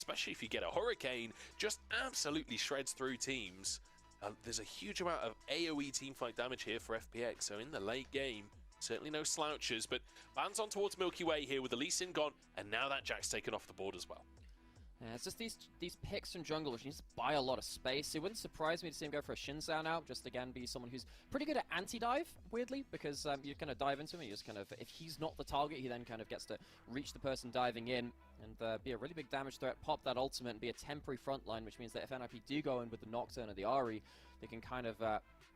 especially if you get a Hurricane, just absolutely shreds through teams. There's a huge amount of AoE teamfight damage here for FPX, so in the late game, certainly no slouchers, but bans on towards MilkyWay here with the Lee Sin gone, and now that Jack's taken off the board as well. Yeah, it's just these picks from jungle, which needs to buy a lot of space. It wouldn't surprise me to see him go for a Xin Zhao now, just again be someone who's pretty good at anti-dive, weirdly, because you kind of dive into him, you just kind of, if he's not the target, he then kind of gets to reach the person diving in and be a really big damage threat, pop that ultimate and be a temporary front line, which means that if NIP do go in with the Nocturne or the Ahri, they can kind of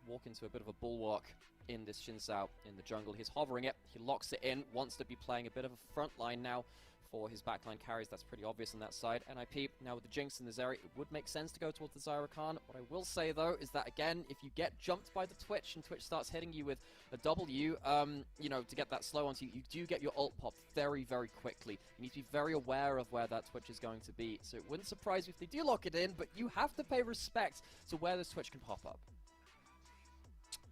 walk into a bit of a bulwark in this Xin Zhao in the jungle. He's hovering it, he locks it in, wants to be playing a bit of a front line now for his backline carries. That's pretty obvious on that side. NIP, now with the Jinx in the Zeri, it would make sense to go towards the Zyra Khan. What I will say, though, is that, again, if you get jumped by the Twitch and Twitch starts hitting you with a W, you know, to get that slow onto you, you do get your ult pop very, very quickly. You need to be very aware of where that Twitch is going to be. So it wouldn't surprise me if they do lock it in, but you have to pay respect to where this Twitch can pop up.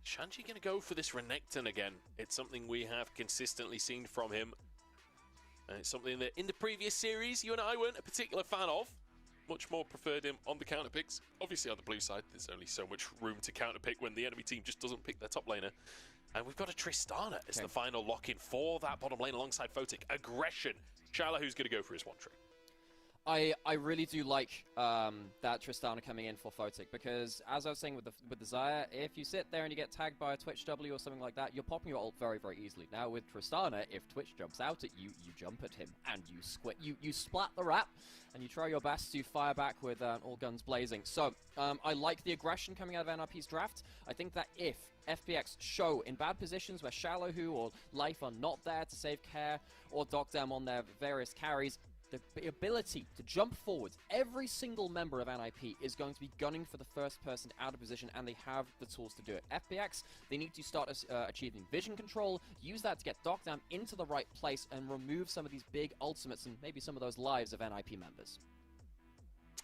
Shanji going to go for this Renekton again. It's something we have consistently seen from him. And it's something that in the previous series, you and I weren't a particular fan of. Much more preferred him on the counter picks. Obviously on the blue side, there's only so much room to counter pick when the enemy team just doesn't pick their top laner. And we've got a Tristana as the final lock-in for that bottom lane alongside Photic. Aggression. Xioalaohu's going to go for his one trick. I really do like that Tristana coming in for Photic, because as I was saying with the Xayah, if you sit there and you get tagged by a Twitch W or something like that, you're popping your ult very, very easily. Now with Tristana, if Twitch jumps out at you, you jump at him and you splat the rap and you try your best to fire back with all guns blazing. So I like the aggression coming out of NRP's draft. I think that if FPX show in bad positions where Xioalaohu or Life are not there to save care, or Deokdam on their various carries, the ability to jump forwards, every single member of NIP is going to be gunning for the first person out of position, and they have the tools to do it. FPX, they need to start achieving vision control, use that to get Deokdam into the right place, and remove some of these big ultimates and maybe some of those lives of NIP members.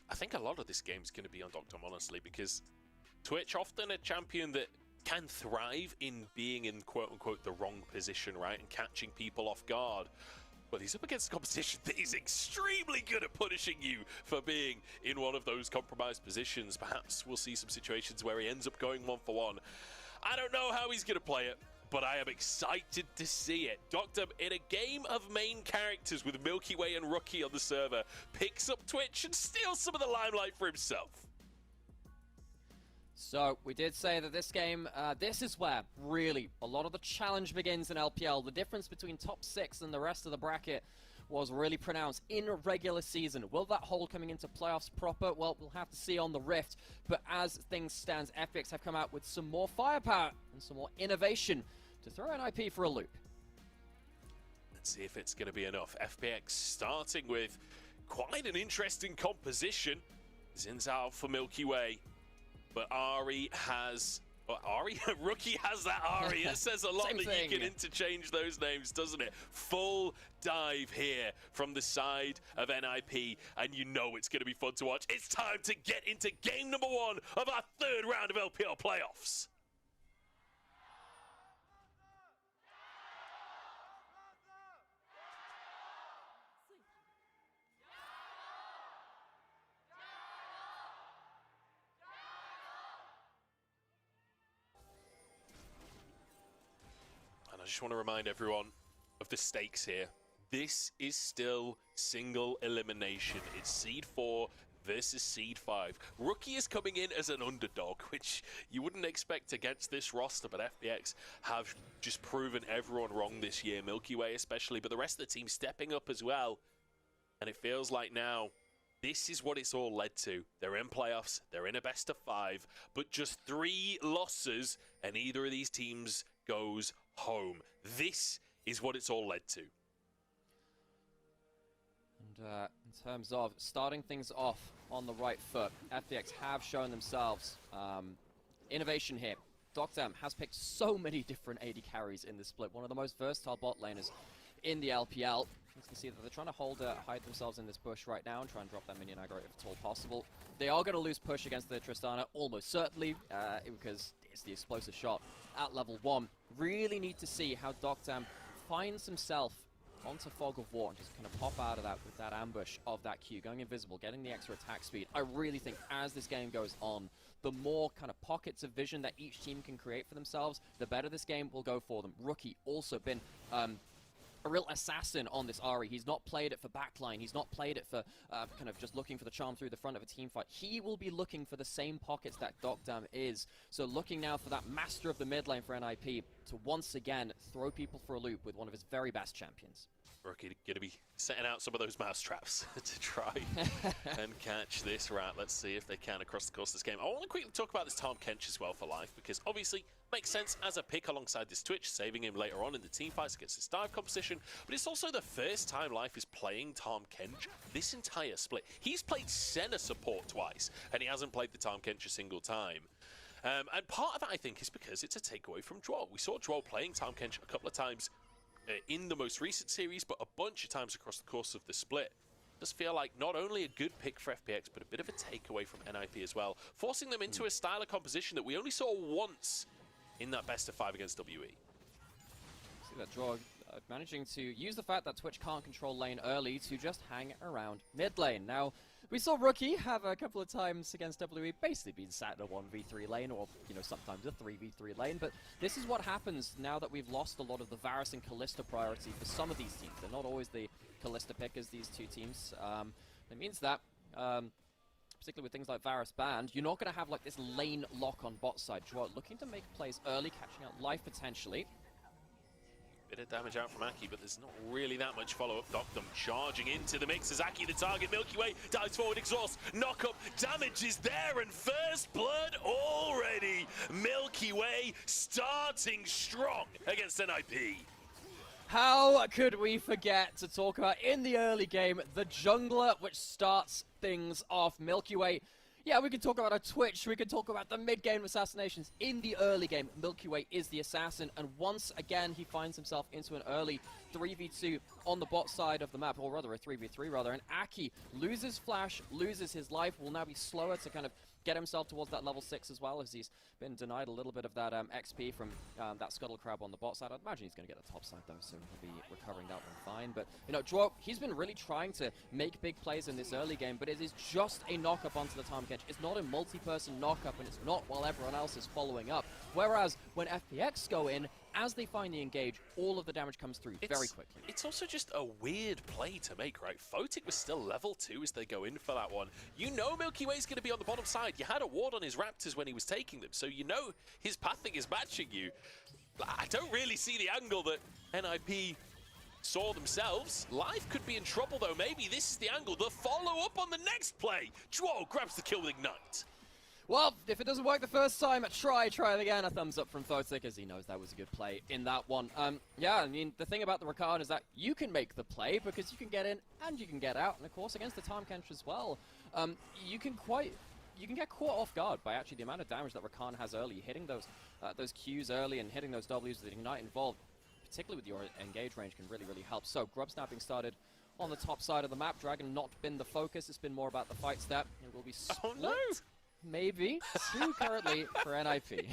I think a lot of this game is going to be on Deokdam, honestly, because Twitch, often a champion that can thrive in being in quote-unquote the wrong position, right, and catching people off guard. But he's up against a competition that is extremely good at punishing you for being in one of those compromised positions. Perhaps we'll see some situations where he ends up going 1-for-1. I don't know how he's going to play it, but I am excited to see it. Deokdam, in a game of main characters with MilkyWay and Rookie on the server, picks up Twitch and steals some of the limelight for himself. So, we did say that this game, this is where, really, a lot of the challenge begins in LPL. The difference between top 6 and the rest of the bracket was really pronounced in a regular season. Will that hold coming into playoffs proper? Well, we'll have to see on the Rift. But as things stand, FPX have come out with some more firepower and some more innovation to throw NIP for a loop. Let's see if it's going to be enough. FPX starting with quite an interesting composition. Xin Zhao for MilkyWay. But Rookie has that Ahri. It says a lot that you can interchange those names, doesn't it? Full dive here from the side of NIP, and you know it's going to be fun to watch. It's time to get into game number 1 of our 3rd round of LPL playoffs. And I just want to remind everyone of the stakes here. This is still single elimination. It's Seed 4 versus Seed 5. Rookie is coming in as an underdog, which you wouldn't expect against this roster, but FPX have just proven everyone wrong this year, MilkyWay especially, but the rest of the team stepping up as well. And it feels like now, this is what it's all led to. They're in playoffs, they're in a best of 5, but just 3 losses, and either of these teams goes home. This is what it's all led to. And in terms of starting things off on the right foot, FPX have shown themselves innovation here. Deokdam has picked so many different AD carries in this split. One of the most versatile bot laners in the LPL. You can see that they're trying to hide themselves in this bush right now and try and drop that minion aggro if at all possible. They are going to lose push against the Tristana, almost certainly, because it's the explosive shot at level 1. Really need to see how Deokdam finds himself onto Fog of War and just kind of pop out of that with that ambush of that Q, going invisible, getting the extra attack speed. I really think as this game goes on, the more kind of pockets of vision that each team can create for themselves, the better this game will go for them. Rookie also been a real assassin on this Ahri. He's not played it for backline. He's not played it for kind of just looking for the charm through the front of a team fight. He will be looking for the same pockets that Deokdam is. So looking now for that master of the mid lane for NIP to once again throw people for a loop with one of his very best champions. Rookie going to be setting out some of those mouse traps to try and catch this rat. Let's see if they can across the course of this game. I want to quickly talk about this Tahm Kench as well for Life, because obviously makes sense as a pick alongside this Twitch, saving him later on in the team fights against this dive competition, but it's also the first time Life is playing Tahm Kench this entire split. He's played Senna support twice, and he hasn't played the Tahm Kench a single time. And part of that, I think, is because it's a takeaway from Zhuo. We saw Zhuo playing Tahm Kench a couple of times in the most recent series, but a bunch of times across the course of the split. Does feel like not only a good pick for FPX, but a bit of a takeaway from NIP as well, forcing them into a style of composition that we only saw once in that best of 5 against WE. See that Zhuo managing to use the fact that Twitch can't control lane early to just hang around mid lane. Now, we saw Rookie have a couple of times against WE basically being sat in a 1v3 lane, or, you know, sometimes a 3v3 lane, but this is what happens now that we've lost a lot of the Varus and Kalista priority for some of these teams. They're not always the Kalista pickers, these two teams. It means that, particularly with things like Varus banned, you're not going to have like this lane lock on bot side. Zhuo looking to make plays early, catching out Life potentially. Bit of damage out from Aki, but there's not really that much follow-up. Deokdam charging into the mix as Aki the target. MilkyWay dives forward, exhaust, knock-up, damage is there, and first blood already. MilkyWay starting strong against NIP. How could we forget to talk about, in the early game, the jungler which starts things off? MilkyWay. Yeah, we can talk about a Twitch, we can talk about the mid-game assassinations. In the early game, MilkyWay is the assassin, and once again he finds himself into an early 3v2 on the bot side of the map, or rather a 3v3 rather, and Aki loses flash, loses his life, will now be slower to kind of get himself towards that level 6 as well, as he's been denied a little bit of that XP from that Scuttle Crab on the bot side. I'd imagine he's going to get the top side though, so he'll be recovering that one fine. But, you know, Zhuo, he's been really trying to make big plays in this early game, but it is just a knock-up onto the Tahm Kench. It's not a multi-person knock-up, and it's not while everyone else is following up. Whereas, when FPX go in, as they find the engage, all of the damage comes through very quickly. It's also just a weird play to make, right? Photic was still level 2 as they go in for that one. You know MilkyWay's going to be on the bottom side. You had a ward on his Raptors when he was taking them, so you know his pathing is matching you. I don't really see the angle that NIP saw themselves. Life could be in trouble, though. Maybe this is the angle. The follow-up on the next play. Zhuo grabs the kill with Ignite. Well, if it doesn't work the first time, try it again. A thumbs up from Photic, as he knows that was a good play in that one. Yeah, I mean, the thing about the Rakan is that you can make the play because you can get in and you can get out. And of course, against the Tahm Kench as well, you can get caught off guard by actually the amount of damage that Rakan has early, hitting those Qs early and hitting those Ws with Ignite involved, particularly with your engage range, can really, really help. So, grub snapping started on the top side of the map. Dragon not been the focus. It's been more about the fight step. It will be split. Oh no! Maybe 2 currently for NIP.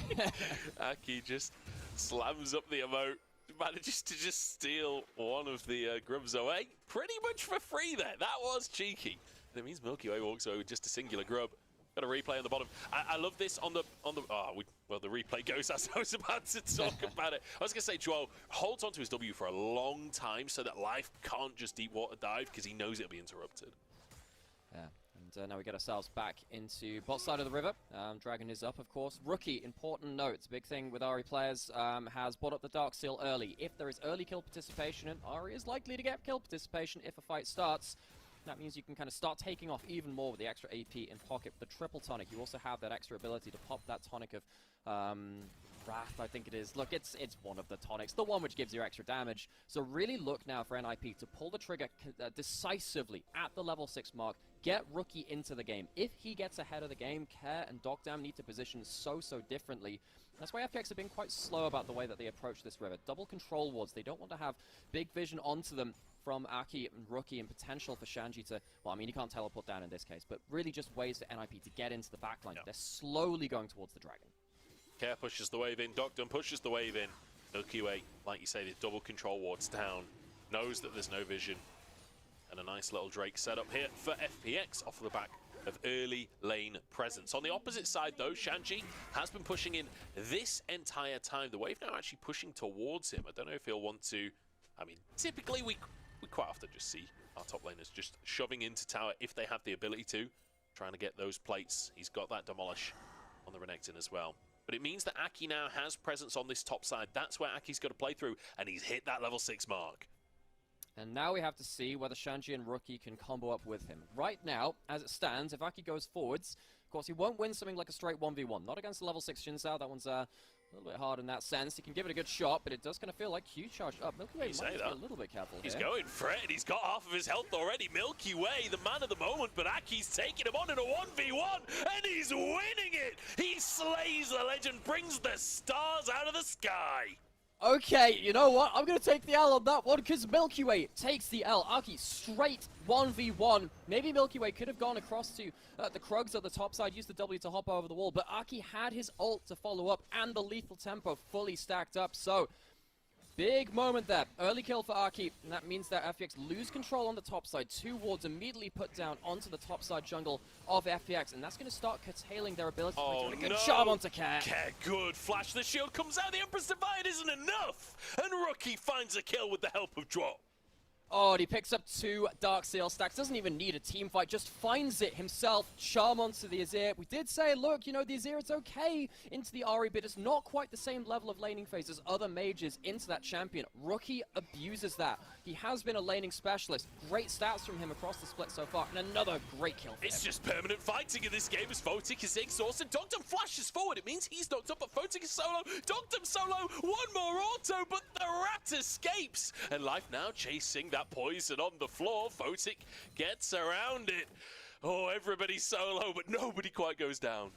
Aki just slams up the emote, manages to just steal one of the grubs away, pretty much for free there. That was cheeky. That means MilkyWay walks away with just a singular grub. Got a replay on the bottom. I love this on the well, the replay goes as I was about to talk about it. I was gonna say Zhuo holds onto his W for a long time so that Life can't just deep water dive because he knows it'll be interrupted. Yeah. And now we get ourselves back into bot side of the river. Dragon is up, of course. Rookie, important note. Big thing with Ahri players, has bought up the Dark Seal early. If there is early kill participation, and Ahri is likely to get kill participation if a fight starts, that means you can kind of start taking off even more with the extra AP in pocket. The triple tonic, you also have that extra ability to pop that tonic of Wrath, I think it is. Look, it's one of the tonics, the one which gives you extra damage. So really look now for NIP to pull the trigger decisively at the level 6 mark, get Rookie into the game. If he gets ahead of the game, Care and Deokdam need to position so differently. That's why FPX have been quite slow about the way that they approach this river. Double control wards, they don't want to have big vision onto them from Aki and Rookie, and potential for Shanji to, well, I mean, he can't teleport down in this case, but really just ways for NIP to get into the backline. Yep. They're slowly going towards the Dragon. Care pushes the wave in, Deokdam pushes the wave in. MilkyWay, like you say, the double control wards down. knows that there's no vision. And a nice little Drake setup here for FPX off the back of early lane presence. On the opposite side, though, Shanji has been pushing in this entire time. The wave now actually pushing towards him. I don't know if he'll want to... I mean, typically we quite often just see our top laners just shoving into tower if they have the ability to, trying to get those plates. He's got that demolish on the Renekton as well. But it means that Aki now has presence on this top side. That's where Aki's got to play through, and he's hit that level 6 mark. And now we have to see whether Shanji and Rookie can combo up with him. Right now, as it stands, if Aki goes forwards, of course, he won't win something like a straight 1v1. Not against the level 6 Xin Zhao. That one's a little bit hard in that sense. He can give it a good shot, but it does kind of feel like Q charged up. MilkyWay might be a little bit careful He's here. going for it, and he's got half of his health already. MilkyWay, the man of the moment, but Aki's taking him on in a 1v1, and he's winning it! He slays the legend, brings the stars out of the sky! Okay, you know what? I'm going to take the L on that one because MilkyWay takes the L. Aki straight 1v1. Maybe MilkyWay could have gone across to the Krugs at the top side, used the W to hop over the wall, but Aki had his ult to follow up and the lethal tempo fully stacked up. So, big moment there. Early kill for Aki, and that means that FPX lose control on the top side. 2 wards immediately put down onto the top side jungle of FPX, and that's going to start curtailing their ability to make a good job onto Care. Care, good. Flash, the shield comes out. The Empress Divide isn't enough. And Rookie finds a kill with the help of Zhuo. Oh, and he picks up 2 Dark Seal stacks. Doesn't even need a team fight. Just finds it himself. Charm onto the Azir. We did say, look, you know, the Azir, it's okay into the Ahri, but it's not quite the same level of laning phase as other mages into that champion. Rookie abuses that. He has been a laning specialist. Great stats from him across the split so far. And another great kill for him. It's just permanent fighting in this game as Photic is exhausted. Deokdam flashes forward. It means he's knocked up, but Photic is solo. Deokdam solo. One more auto, but the rat escapes. And life now chasing that poison on the floor. Photic gets around it. Oh, everybody's solo, but nobody quite goes down.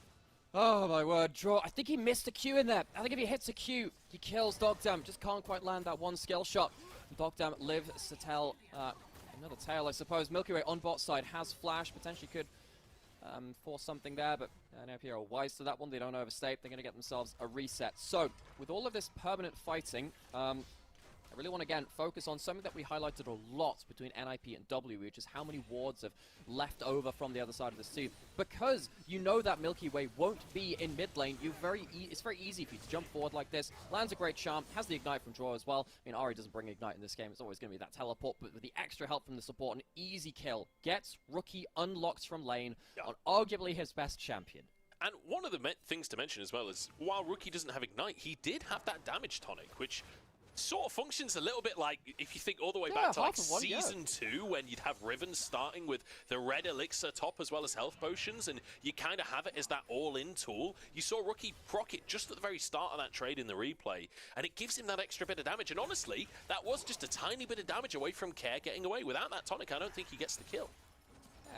Oh my word, Zhuo. I think he missed a Q in there. I think if he hits a Q, he kills Deokdam. Just can't quite land that one skill shot. Deokdam lives to tell another tale, I suppose. MilkyWay on bot side has flash, potentially could force something there, but NIP are wise to that one. They don't overstay. They're going to get themselves a reset. So, with all of this permanent fighting, I really want to, again, focus on something that we highlighted a lot between NIP and W, which is how many wards have left over from the other side of the team. Because you know that MilkyWay won't be in mid lane, it's very easy for you to jump forward like this. Lands a great charm, has the ignite from Zhuo as well. I mean, Ahri doesn't bring ignite in this game, it's always going to be that teleport, but with the extra help from the support, an easy kill. Gets Rookie unlocked from lane on arguably his best champion. And one of the things to mention as well is, while Rookie doesn't have ignite, he did have that damage tonic, which sort of functions a little bit like, if you think all the way back to like Season 2, when you'd have Riven starting with the red elixir top as well as health potions, and you kind of have it as that all-in tool. You saw Rookie proc it just at the very start of that trade in the replay, and it gives him that extra bit of damage. And honestly, that was just a tiny bit of damage away from Care getting away. Without that tonic, I don't think he gets the kill.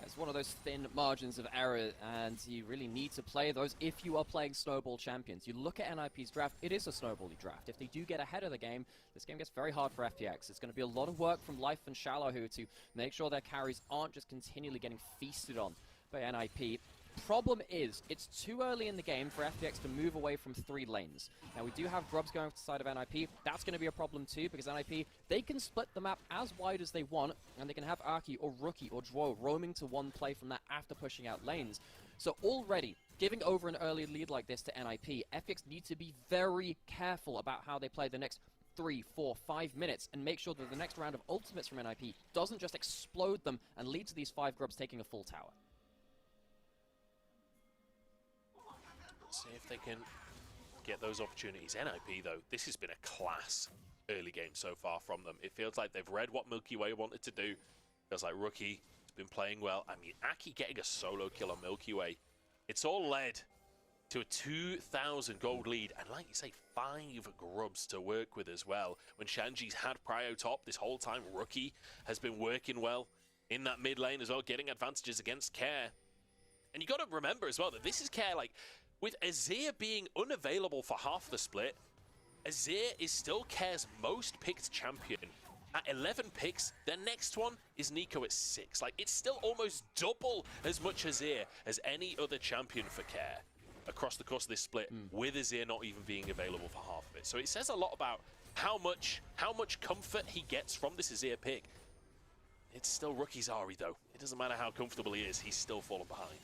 It's one of those thin margins of error, and you really need to play those if you are playing snowball champions. You look at NIP's draft, it is a snowbally draft. If they do get ahead of the game, this game gets very hard for FPX. It's going to be a lot of work from Life and Xioalaohu to make sure their carries aren't just continually getting feasted on by NIP. Problem is, it's too early in the game for FPX to move away from 3 lanes. Now, we do have Grubs going off the side of NIP. That's going to be a problem too, because NIP, they can split the map as wide as they want, and they can have Aki or Rookie or Zhuo roaming to one play from that after pushing out lanes. So already, giving over an early lead like this to NIP, FPX need to be very careful about how they play the next 3, 4, 5 minutes and make sure that the next round of ultimates from NIP doesn't just explode them and lead to these 5 Grubs taking a full tower. See if they can get those opportunities. NIP, though, this has been a class early game so far from them. It feels like they've read what MilkyWay wanted to do. Feels like Rookie has been playing well. I mean, Aki getting a solo kill on MilkyWay. It's all led to a 2,000 gold lead. And like you say, 5 Grubs to work with as well. When Shanji's had prio top this whole time, Rookie has been working well in that mid lane as well, getting advantages against Care. And you got to remember as well that this is Care, like, with Azir being unavailable for half the split, Azir is still Care's most picked champion. At 11 picks, the next one is Nico at 6. Like, it's still almost double as much Azir as any other champion for Care across the course of this split, with Azir not even being available for half of it. So it says a lot about how much comfort he gets from this Azir pick. It's still rookie's Ahri though. It doesn't matter how comfortable he is, he's still falling behind.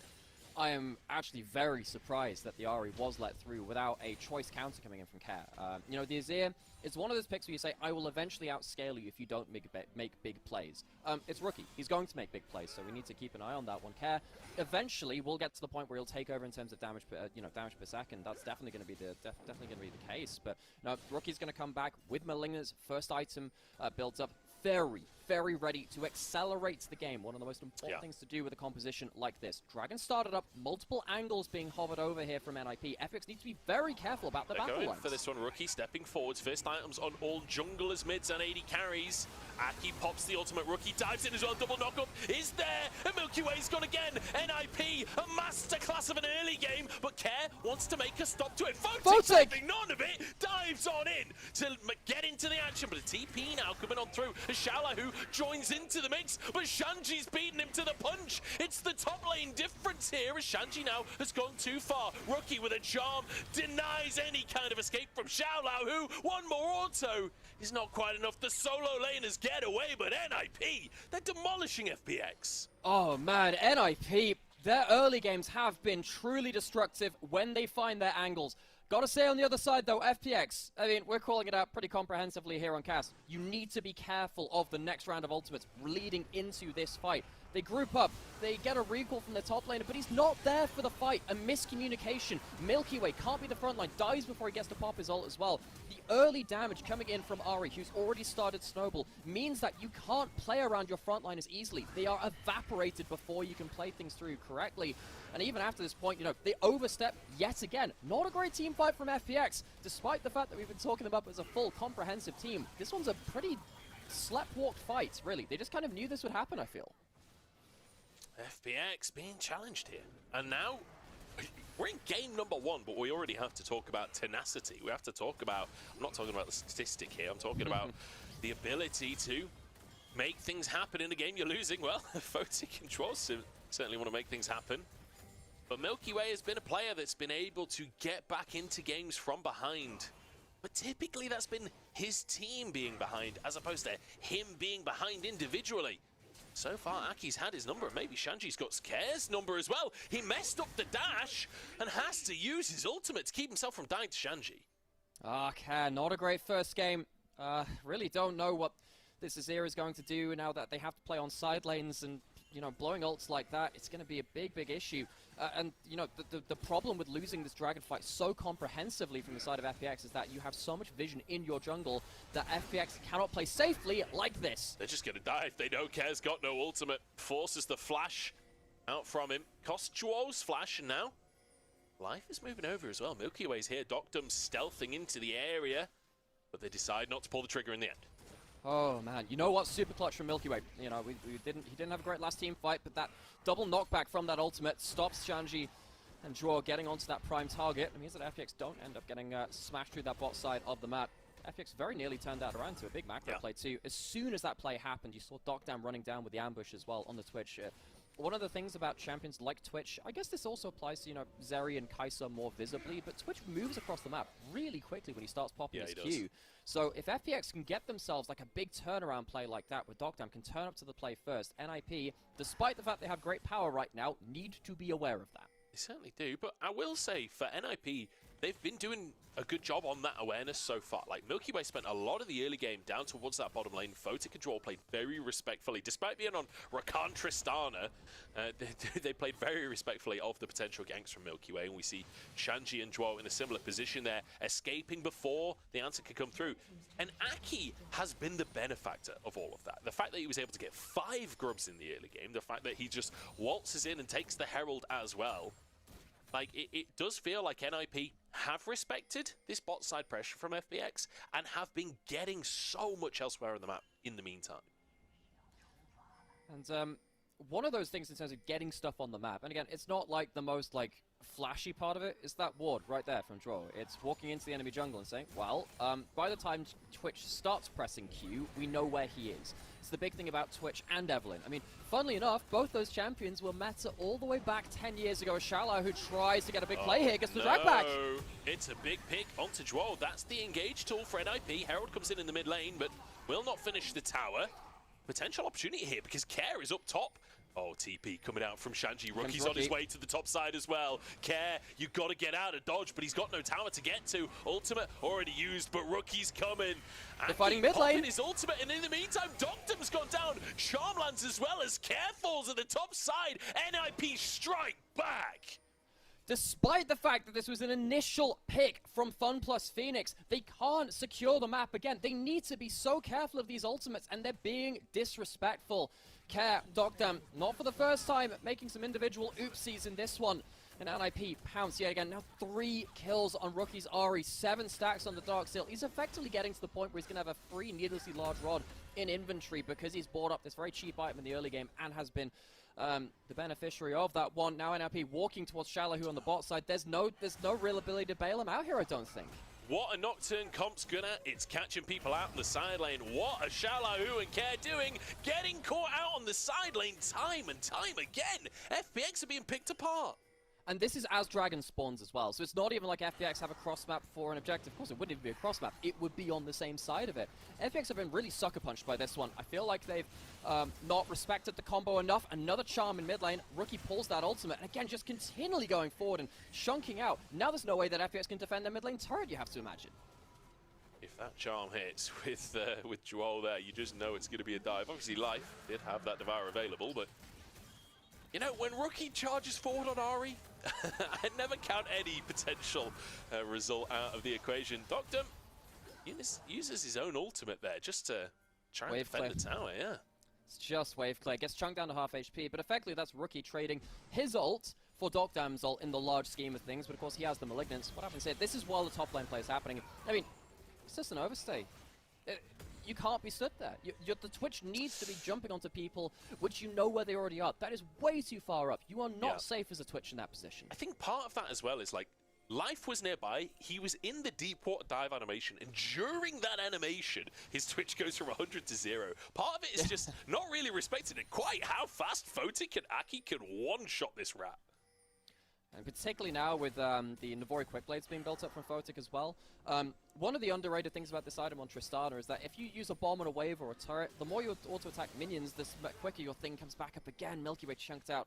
I am actually very surprised that the Ahri was let through without a choice counter coming in from Care. You know, the Azir, it's one of those picks where you say, I will eventually outscale you if you don't make big plays. It's rookie. He's going to make big plays, so we need to keep an eye on that one. Care, eventually, we'll get to the point where he'll take over in terms of damage per, damage per second. That's definitely going to be the case. But no, rookie's going to come back with Malignant's first item built up. Very ready to accelerate the game. One of the most important things to do with a composition like this. Dragon started up, multiple angles being hovered over here from NIP. FPX needs to be very careful about the battle lines. For this one, Rookie stepping forwards. First items on all junglers, mids, and AD carries. Aki pops the ultimate. Rookie dives in as well. Double knockup is there. And MilkyWay's gone again. NIP, a masterclass of an early game, but Care wants to make a stop to it. Photic, none of it, dives on in to get into the action, but a TP now coming on through. Xioalaohu joins into the mix, but Shanji's beating him to the punch. It's the top lane difference here as Shanji now has gone too far. Rookie with a charm denies any kind of escape from Xioalaohu. One more auto is not quite enough. The solo laners get away, but NIP, they're demolishing FPX. Oh man, NIP, their early games have been truly destructive when they find their angles. Gotta say on the other side though, FPX, I mean, we're calling it out pretty comprehensively here on cast. You need to be careful of the next round of ultimates leading into this fight. They group up, they get a recall from the top laner, but he's not there for the fight. A miscommunication. MilkyWay can't be the front line, dies before he gets to pop his ult as well. The early damage coming in from Ahri, who's already started Snowball, means that you can't play around your front liners easily. They are evaporated before you can play things through correctly. And even after this point, they overstep yet again. Not a great team fight from FPX, despite the fact that we've been talking about as a full, comprehensive team. This one's a pretty slept-walked fight, really. They just kind of knew this would happen, I feel. FPX being challenged here. And now, we're in game number 1, but we already have to talk about tenacity. We have to talk about, I'm not talking about the statistic here, I'm talking about the ability to make things happen in a game you're losing. Well, Photic and Zhuo certainly want to make things happen. But MilkyWay has been a player that's been able to get back into games from behind. But typically that's been his team being behind, as opposed to him being behind individually. So far, Aki's had his number. Maybe Shanji's got Care's number as well. He messed up the dash and has to use his ultimate to keep himself from dying to Shanji. Care, not a great first game. Really don't know what this Azir is going to do now that they have to play on side lanes and, blowing ults like that. It's going to be a big issue. And, the problem with losing this Dragon fight so comprehensively from the side of FPX is that you have so much vision in your jungle that FPX cannot play safely like this. They're just going to die if they know Care's got no ultimate. Forces the flash out from him. Costs Zhuo's flash, and now life is moving over as well. MilkyWay's here. Deokdam stealthing into the area, but they decide not to pull the trigger in the end. Oh man, you know what? Super clutch from MilkyWay. He didn't have a great last team fight, but that double knockback from that ultimate stops Shanji and Zhuo getting onto that prime target. It means that FPX don't end up getting smashed through that bot side of the map. FPX very nearly turned that around to a big macro play too. As soon as that play happened, you saw Deokdam running down with the ambush as well on the Twitch. One of the things about champions like Twitch, I guess this also applies to, Zeri and Kai'Sa more visibly, but Twitch moves across the map really quickly when he starts popping his Q. So if FPX can get themselves like a big turnaround play like that, where Deokdam can turn up to the play first, NIP, despite the fact they have great power right now, need to be aware of that. They certainly do, but I will say, for NIP, they've been doing a good job on that awareness so far. Like, MilkyWay spent a lot of the early game down towards that bottom lane. Photic and Zhuo played very respectfully. Despite being on Rakan Tristana, they played very respectfully of the potential ganks from MilkyWay, and we see Shanji and Zhuo in a similar position there, escaping before the answer could come through. And Aki has been the benefactor of all of that. The fact that he was able to get 5 grubs in the early game, the fact that he just waltzes in and takes the Herald as well, like, it does feel like NIP have respected this bot side pressure from FPX and have been getting so much elsewhere on the map in the meantime. And one of those things in terms of getting stuff on the map. And again, it's not like the most like flashy part of it. It's that ward right there from Zhuo. It's walking into the enemy jungle and saying, well, by the time Twitch starts pressing Q, we know where he is. It's the big thing about Twitch and Evelynn. I mean, funnily enough, both those champions were meta all the way back 10 years ago. Xioalaohu, who tries to get a big play here, gets the drag back. It's a big pick onto Zhuo. That's the engage tool for NIP. Herald comes in the mid lane, but will not finish the tower. Potential opportunity here because Care is up top. Oh, TP coming out from Shanji. Rookie's on his way to the top side as well. Care, you've got to get out of dodge, but he's got no tower to get to. Ultimate already used, but Rookie's coming. They're fighting mid lane. His ultimate, and in the meantime, Deokdam's gone down. Charm lands as well as Care falls at the top side. NIP strike back. Despite the fact that this was an initial pick from FunPlus Phoenix, they can't secure the map again. They need to be so careful of these ultimates, and they're being disrespectful. Care, Deokdam, not for the first time, making some individual oopsies in this one. And NIP pounce yet again. Now 3 kills on Rookie's Ahri, 7 stacks on the Darksteel. He's effectively getting to the point where he's going to have a free needlessly large rod in inventory because he's bought up this very cheap item in the early game and has been the beneficiary of that one. Now NIP walking towards Xioalaohu on the bot side. There's no real ability to bail him out here, I don't think. What a Nocturne comp's good at, it's catching people out in the side lane. What a Xioalaohu and Care doing, getting caught out on the side lane time and time again. FPX are being picked apart. And this is as Dragon spawns as well, so it's not even like FPX have a cross-map for an objective. Of course, it wouldn't even be a cross-map. It would be on the same side of it. FPX have been really sucker-punched by this one. I feel like they've not respected the combo enough. Another charm in mid lane. Rookie pulls that ultimate, and again, just continually going forward and shunking out. Now there's no way that FPX can defend their mid lane turret, you have to imagine. If that charm hits with Zhuo there, you just know it's going to be a dive. Obviously, Life did have that Devour available, but you know, when Rookie charges forward on Ahri, I never count any potential result out of the equation. Deokdam uses his own ultimate there just to try and defend the tower, yeah. It's just wave clear. Gets chunked down to half HP, but effectively that's Rookie trading his ult for Deokdam's ult in the large scheme of things, but of course he has the Malignance. What happens here? This is while the top lane play is happening. I mean, it's just an overstay. You can't be stood there. The Twitch needs to be jumping onto people which you know where they already are. That is way too far up. You are not safe as a Twitch in that position. I think part of that as well is like, Life was nearby, he was in the deep water dive animation, and during that animation, his Twitch goes from 100 to 0. Part of it is just not really respecting it quite how fast Photic and Aki can one-shot this rat. And particularly now with the Navori Quickblades being built up from Photic as well. One of the underrated things about this item on Tristana is that if you use a bomb on a wave or a turret, the more you auto-attack minions, the quicker your thing comes back up again. MilkyWay chunked out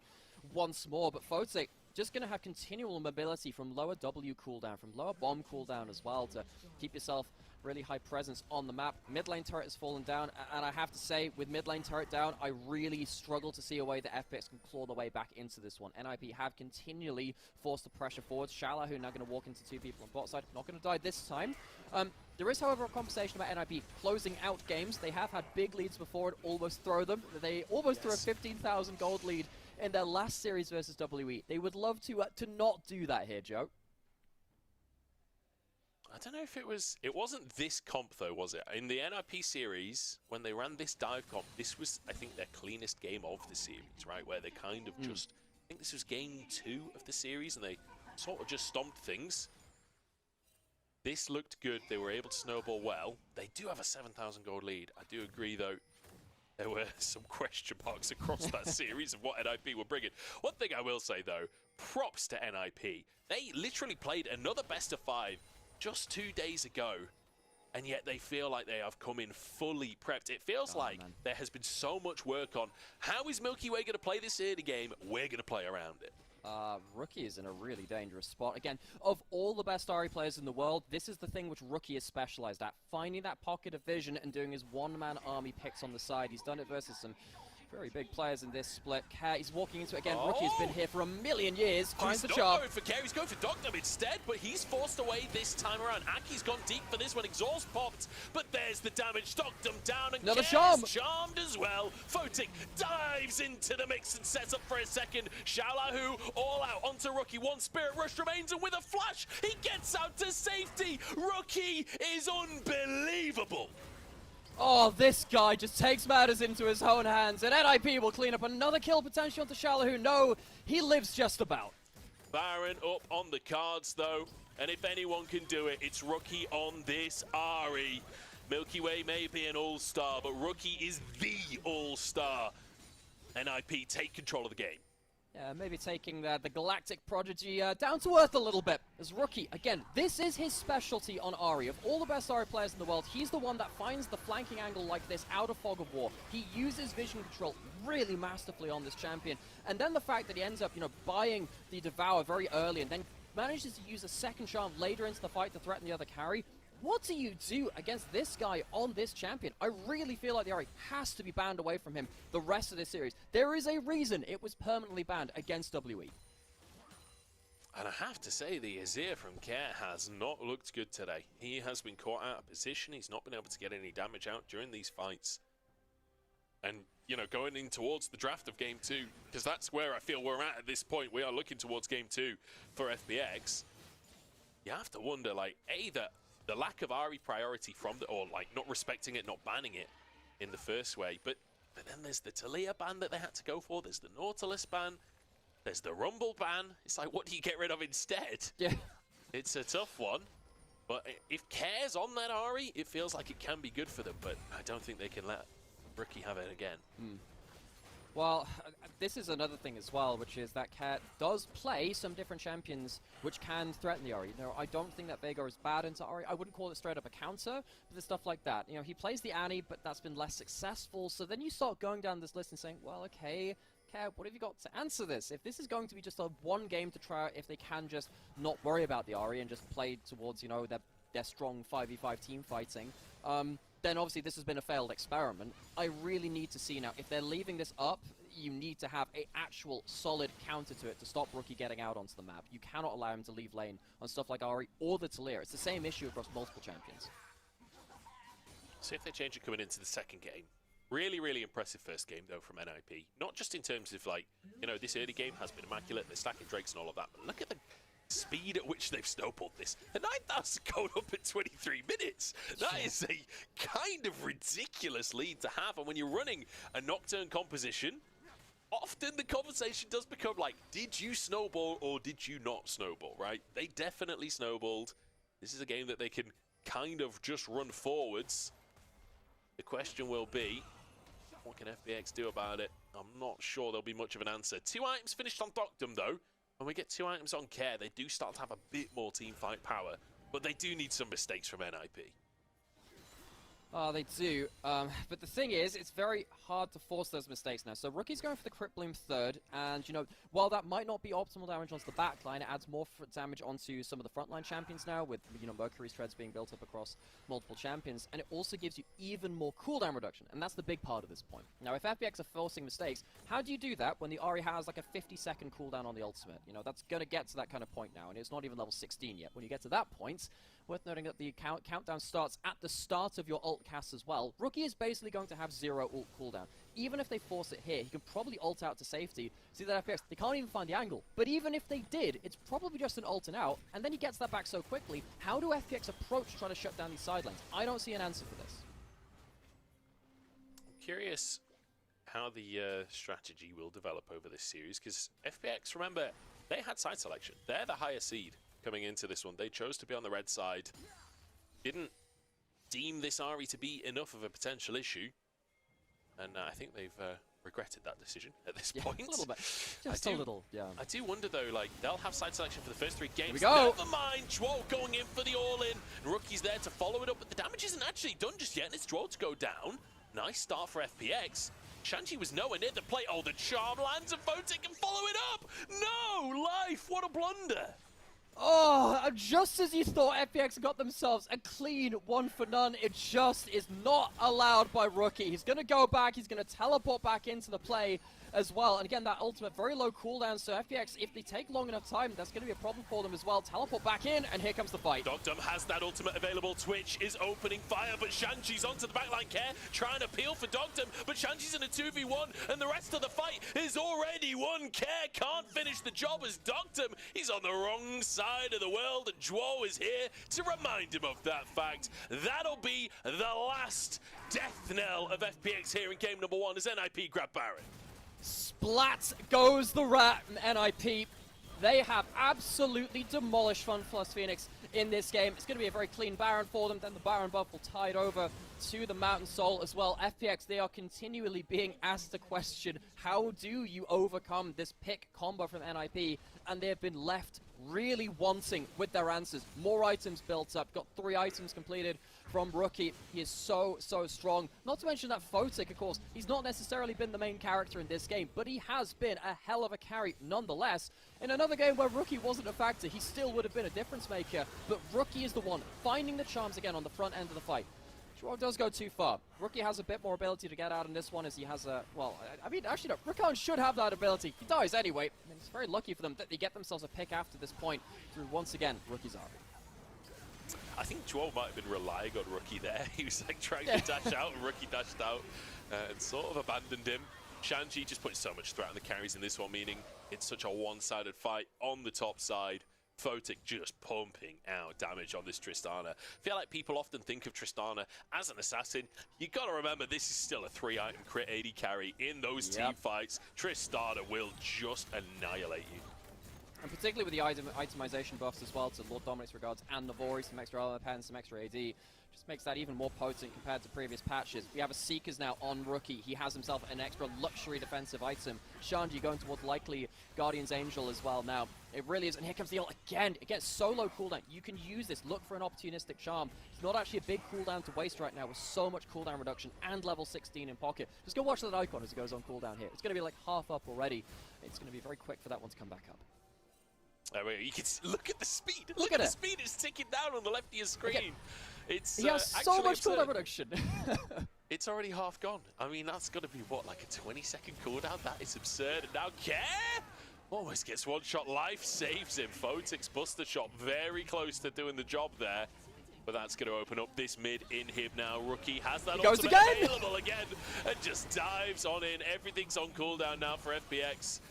once more, but Photic just going to have continual mobility from lower W cooldown, from lower bomb cooldown as well to keep yourself really high presence on the map. Mid lane turret has fallen down, and I have to say, with mid lane turret down, I really struggle to see a way that FPX can claw their way back into this one. NIP have continually forced the pressure forward. Xioalaohu now going to walk into 2 people on bot side. Not going to die this time. There is, however, a conversation about NIP closing out games. They have had big leads before and almost throw them. They almost threw a 15,000 gold lead in their last series versus WE. They would love to not do that here, Joe. I don't know if it wasn't this comp though, was it? In the NIP series, when they ran this dive comp, this was, I think, their cleanest game of the series, right? Where they kind of just, I think this was game 2 of the series, and they sort of just stomped things. This looked good. They were able to snowball well. They do have a 7,000 gold lead. I do agree, though, there were some question marks across that series of what NIP were bringing. One thing I will say, though, props to NIP. They literally played another best of 5 just 2 days ago, and yet they feel like they have come in fully prepped. It feels like there has been so much work on how is MilkyWay going to play this early game. We're going to play around it. Rookie is in a really dangerous spot. Again, of all the best Ahri players in the world, this is the thing which Rookie is specialized at. Finding that pocket of vision and doing his one-man army picks on the side. He's done it versus some very big players in this split. He's walking into it again. Rookie has been here for a million years. Finds the charm. He's not going for Care, he's going for Deokdam instead, but he's forced away this time around. Aki's gone deep for this one. Exhaust popped, but there's the damage. Deokdam down, and another charm. Charmed as well. Photic dives into the mix and sets up for a second. Xioalaohu all out onto Rookie. One Spirit Rush remains, and with a flash, he gets out to safety. Rookie is unbelievable. Oh, this guy just takes matters into his own hands, and NIP will clean up another kill potential onto Xioalaohu. No, he lives just about. Baron up on the cards, though, and if anyone can do it, it's Rookie on this Ahri. MilkyWay may be an all-star, but Rookie is the all-star. NIP take control of the game. Yeah, maybe taking the Galactic Prodigy down to earth a little bit. As Rookie, again, this is his specialty on Ahri. Of all the best Ahri players in the world, he's the one that finds the flanking angle like this out of Fog of War. He uses vision control really masterfully on this champion. And then the fact that he ends up, buying the Devour very early and then manages to use a second charm later into the fight to threaten the other carry. What do you do against this guy on this champion? I really feel like the Ahri has to be banned away from him the rest of this series. There is a reason it was permanently banned against WE. And I have to say, the Azir from Care has not looked good today. He has been caught out of position. He's not been able to get any damage out during these fights. And, going in towards the draft of Game 2, because that's where I feel we're at this point. We are looking towards Game 2 for FPX. You have to wonder, the lack of Ahri priority from not respecting it, not banning it in the first way. But then there's the Taliyah ban that they had to go for. There's the Nautilus ban. There's the Rumble ban. It's like, what do you get rid of instead? Yeah. It's a tough one. But if Care's on that Ahri, it feels like it can be good for them. But I don't think they can let Rookie have it again. Well, this is another thing as well, which is that Cat does play some different champions which can threaten the Ahri. I don't think that Veigar is bad into Ahri. I wouldn't call it straight up a counter, but there's stuff like that. He plays the Annie, but that's been less successful. So then you start going down this list and saying, well, okay, Cat, what have you got to answer this? If this is going to be just a one game to try out, if they can just not worry about the Ahri and just play towards, their strong 5v5 team fighting, then obviously this has been a failed experiment. I really need to see now, if they're leaving this up, you need to have an actual solid counter to it to stop Rookie getting out onto the map. You cannot allow him to leave lane on stuff like Ahri or the Taliyah. It's the same issue across multiple champions. See if they change it coming into the second game. Really, really impressive first game, though, from NIP. Not just in terms of, this early game has been immaculate, they're stacking Drakes and all of that, but look at the speed at which they've snowballed this. A 9,000 going up in 23 minutes. That is a kind of ridiculous lead to have. And when you're running a Nocturne composition, often the conversation does become did you snowball or did you not snowball, right? They definitely snowballed. This is a game that they can kind of just run forwards. The question will be, what can FPX do about it? I'm not sure there'll be much of an answer. 2 items finished on Deokdam, though. When we get 2 items on Care, they do start to have a bit more team fight power, but they do need some mistakes from NIP. Oh, they do. But the thing is, it's very hard to force those mistakes now. So Rookie's going for the Crit Bloom third, and, while that might not be optimal damage onto the backline, it adds more damage onto some of the frontline champions now, with, Mercury's Treads being built up across multiple champions, and it also gives you even more cooldown reduction, and that's the big part of this point. Now, if FPX are forcing mistakes, how do you do that when the Ahri has, a 50-second cooldown on the ultimate? That's going to get to that kind of point now, and it's not even level 16 yet. When you get to that point, worth noting that the countdown starts at the start of your ult cast as well. Rookie is basically going to have 0 ult cooldown. Even if they force it here, he can probably ult out to safety. See that FPX, they can't even find the angle. But even if they did, it's probably just an ult and out, and then he gets that back so quickly. How do FPX approach trying to shut down these side lanes? I don't see an answer for this. I'm curious how the strategy will develop over this series, because FPX, remember, they had side selection. They're the higher seed coming into this one. They chose to be on the red side. Didn't deem this Ahri to be enough of a potential issue. And I think they've regretted that decision at this point. A little bit. Just a little, yeah. I do wonder, though, they'll have side selection for the first 3 games. Here we go. Never mind, Zhuo going in for the all-in. Rookie's there to follow it up, but the damage isn't actually done just yet, and it's Zhuo to go down. Nice start for FPX. Shanji was nowhere near the play. Oh, the charm lands, and Photic can follow it up. No! Life, what a blunder. Oh, just as you thought FPX got themselves a clean 1 for none, it just is not allowed by Rookie. He's going to go back, he's going to teleport back into the play, as well. And again, that ultimate, very low cooldown, so FPX, if they take long enough time, that's going to be a problem for them as well. Teleport back in, and here comes the fight. Deokdam has that ultimate available. Twitch is opening fire, but Shanji's onto the backline. Care trying to peel for Deokdam, but Shanji's in a 2v1, and the rest of the fight is already won. Care can't finish the job as Deokdam, he's on the wrong side of the world, and Zhuo is here to remind him of that fact. That'll be the last death knell of FPX here in game number 1 as NIP grab Baron. Splat goes the rat, NIP. They have absolutely demolished FunPlus Phoenix in this game. It's going to be a very clean Baron for them. Then the Baron buff will tide over to the Mountain Soul as well. FPX, they are continually being asked the question, how do you overcome this pick combo from NIP? And they have been left really wanting with their answers. More items built up. Got 3 items completed from Rookie. He is so strong. Not to mention that Photic, of course, he's not necessarily been the main character in this game, but he has been a hell of a carry nonetheless. In another game where Rookie wasn't a factor, he still would have been a difference maker, but Rookie is the one finding the charms again on the front end of the fight. Zhuo does go too far. Rookie has a bit more ability to get out in this one as he has a, well, I mean, actually no, Rakan should have that ability. He dies anyway. I mean, it's very lucky for them that they get themselves a pick after this point through, once again, Rookie's Ari. I think Zhuo might have been relying on Rookie there. He was like trying to dash out, and Rookie dashed out and sort of abandoned him. Shanji just putting so much threat on the carries in this one, meaning it's such a one-sided fight on the top side. Photic just pumping out damage on this Tristana. I feel like people often think of Tristana as an assassin. You gotta remember, this is still a 3-item crit 80 carry in those team fights. Tristana will just annihilate you. And particularly with the itemization buffs as well to Lord Dominic's regards and Navori, some extra element pen, some extra AD. Just makes that even more potent compared to previous patches. We have a Seekers now on Rookie. He has himself an extra luxury defensive item. Shanji going towards likely Guardian's Angel as well now. It really is, and here comes the ult again. It gets so low cooldown. You can use this. Look for an opportunistic charm. It's not actually a big cooldown to waste right now with so much cooldown reduction and level 16 in pocket. Just go watch that icon as it goes on cooldown here. It's going to be like half up already. It's going to be very quick for that one to come back up. You can look at the speed. Look at the it. speed is ticking down on the left of your screen. Again, it's he has so much cooldown reduction. It's already half gone. I mean, that's got to be, what, like a 20-second cooldown? That is absurd. And now Care almost gets one-shot life, saves him. Photic's Buster Shot very close to doing the job there. But that's going to open up this mid inhib now. Rookie has that ultimate available again and just dives on in. Everything's on cooldown now for FPX.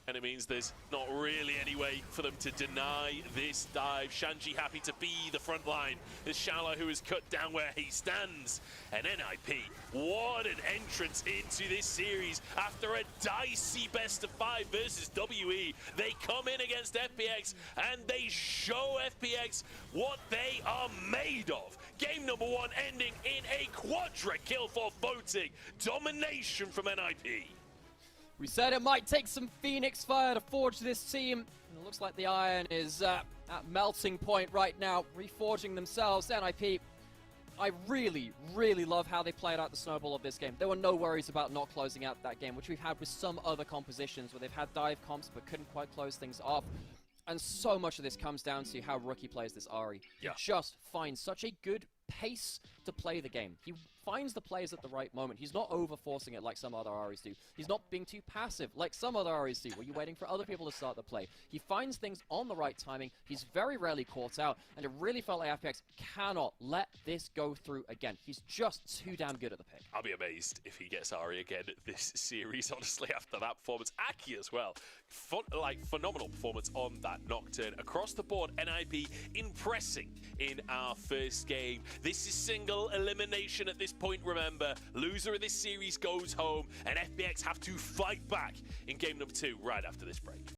And it means there's not really any way for them to deny this dive. Shanji happy to be the front line. There's Xioalaohu who is cut down where he stands. And NIP, what an entrance into this series. After a dicey best-of-5 versus WE, they come in against FPX and they show FPX what they are made of. Game number 1 ending in a quadra kill for Photic. Domination from NIP. We said it might take some Phoenix fire to forge this team. And it looks like the iron is at melting point right now, reforging themselves. NIP, I really love how they played out the snowball of this game. There were no worries about not closing out that game, which we've had with some other compositions where they've had dive comps but couldn't quite close things off. And so much of this comes down to how Rookie plays this Ari. He just finds such a good pace to play the game. He finds the plays at the right moment. He's not over-forcing it like some other Aris do. He's not being too passive like some other Aris do, where you're waiting for other people to start the play. He finds things on the right timing. He's very rarely caught out, and it really felt like FPX cannot let this go through again. He's just too damn good at the pick. I'll be amazed if he gets Ari again this series, honestly, after that performance. Aki as well. Phenomenal performance on that Nocturne. Across the board, NIP impressing in our first game. This is single elimination at this point, remember. Loser of this series goes home, and FPX have to fight back in game number 2 right after this break.